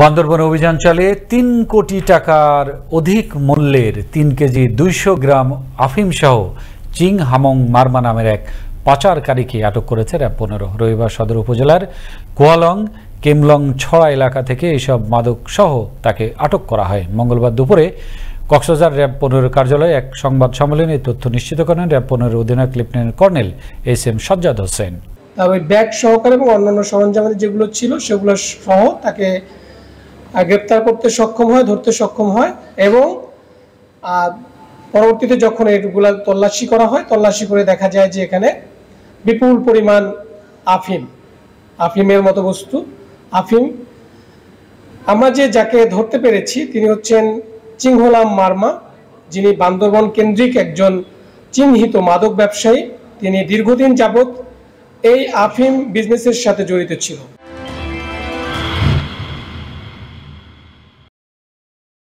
বান্দরবনে অভিযান চালিয়ে ৩ কোটি টাকার অধিক মূল্যের ৩ কেজি ২০০ গ্রাম আফিম সহ চিং হামং মারমা নামের এক পাচারকারীকে আটক করেছে র্যাব ১৫। রবিবার সদর উপজেলার কোয়ালং কেমলং ছড়া এলাকা থেকে এসব মাদক সহ তাকে আটক করা হয়। মঙ্গলবার দুপুরে কক্সবাজার র্যাব ১৫ কার্যালয়ে এক সংবাদ সম্মেলনে এই তথ্য নিশ্চিত করেন র্যাব ১৫ অধিনায়ক lieutenant colonel SM. Sajjad Hossain. ওই ব্যাগ সহকারে এবং অন্যান্য সরঞ্জাম যেগুলো ছিল সেগুলো সহ তাকে গ্রেপ্তার করতে সক্ষম হয়, ধরতে সক্ষম হয় এবং পরবর্তীতে যখন এগুলো তল্লাশি করা হয়, তল্লাশি করে দেখা যায় যে এখানে বিপুল পরিমাণ আফিমের মতো বস্তু আফিম। আমরা যাকে ধরতে পেরেছি তিনি হচ্ছেন চিংহলাম মারমা, যিনি বান্দরবন কেন্দ্রিক একজন চিহ্নিত মাদক ব্যবসায়ী। তিনি দীর্ঘদিন যাবৎ এই আফিম বিজনেসের সাথে জড়িত ছিল।